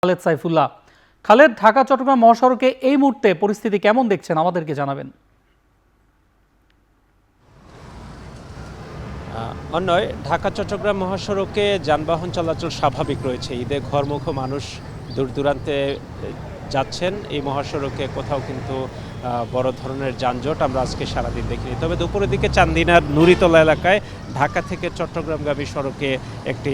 খালেদ সাইফুল্লাহ। খালেদ, ঢাকা চট্টগ্রাম মহাসড়কে এই মুহূর্তে পরিস্থিতি কেমন দেখছেন আমাদেরকে জানাবেন। অন্যয় ঢাকা চট্টগ্রাম মহাসড়কে যানবাহন চলাচল স্বাভাবিক রয়েছে। ঈদে ঘরমুখ মানুষ দূর দূরান্তে যাচ্ছেন। এই মহাসড়কে কোথাও কিন্তু বড় ধরনের যানজট আমরা আজকে সারাদিন দেখিনি। তবে দুপুরের দিকে চান্দিনার নুরিতলা এলাকায় ঢাকা থেকে চট্টগ্রামগামী সড়কে একটি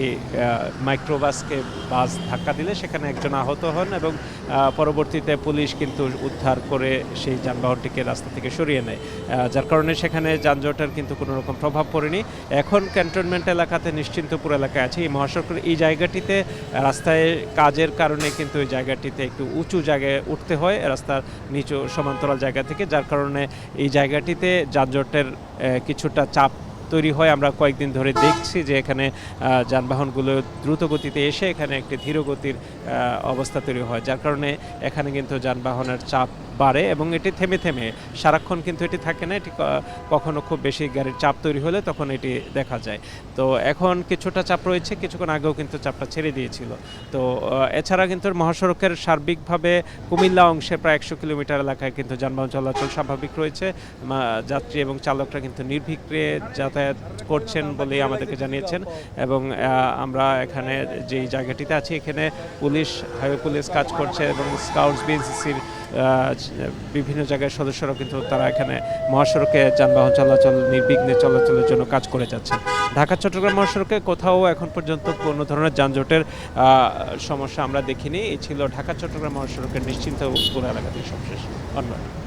মাইক্রোবাসকে বাস ধাক্কা দিলে সেখানে একজন আহত হন এবং পরবর্তীতে পুলিশ কিন্তু উদ্ধার করে সেই যানবাহনটিকে রাস্তা থেকে সরিয়ে নেয়, যার কারণে সেখানে যানজটের কিন্তু কোনো রকম প্রভাব পড়েনি। এখন ক্যান্টনমেন্ট এলাকাতে নিশ্চিন্তপুর এলাকায় আছে। এই মহাসড়কের এই জায়গাটিতে রাস্তায় কাজের কারণে কিন্তু এই জায়গাটিতে একটু উঁচু জায়গায় উঠতে হয় রাস্তার নিচু সমান্তরাল জায়গা থেকে, যার কারণে এই জায়গাটিতে যানজটের কিছুটা চাপ তৈরি হয়। আমরা কয়েকদিন ধরে দেখছি যে এখানে যানবাহনগুলো দ্রুত গতিতে এসে এখানে একটি ধীর গতির অবস্থা তৈরি হয়, যার কারণে এখানে কিন্তু যানবাহনের চাপ বাড়ে এবং এটি থেমে থেমে সারাক্ষণ কিন্তু এটি থাকে না। এটি কখনো খুব বেশি গাড়ির চাপ তৈরি হলে তখন এটি দেখা যায়। তো এখন কিছুটা চাপ রয়েছে, কিছুক্ষণ আগেও কিন্তু চাপটা ছেড়ে দিয়েছিল। তো এছাড়া কিন্তু মহাসড়কের সার্বিকভাবে কুমিল্লা অংশে প্রায় 100 কিলোমিটার এলাকায় কিন্তু যানবাহন চলাচল স্বাভাবিক রয়েছে। যাত্রী এবং চালকরা কিন্তু নির্বিঘ্নে যাতায়াত করছেন বলেই আমাদেরকে জানিয়েছেন। এবং আমরা এখানে যেই জায়গাটিতে আছি এখানে পুলিশ, হাইওয়ে পুলিশ কাজ করছে এবং স্কাউটস বিএনসিসির বিভিন্ন জায়গায় সদস্যরা কিন্তু তারা এখানে মহাসড়কে যানবাহন চলাচল নির্বিঘ্নে চলাচলের জন্য কাজ করে যাচ্ছেন। ঢাকা চট্টগ্রাম মহাসড়কে কোথাও এখন পর্যন্ত কোনো ধরনের যানজটের সমস্যা আমরা দেখিনি। এই ছিল ঢাকা চট্টগ্রাম মহাসড়কের নিশ্চিন্তপুর এলাকাতে সবশেষ। ধন্যবাদ।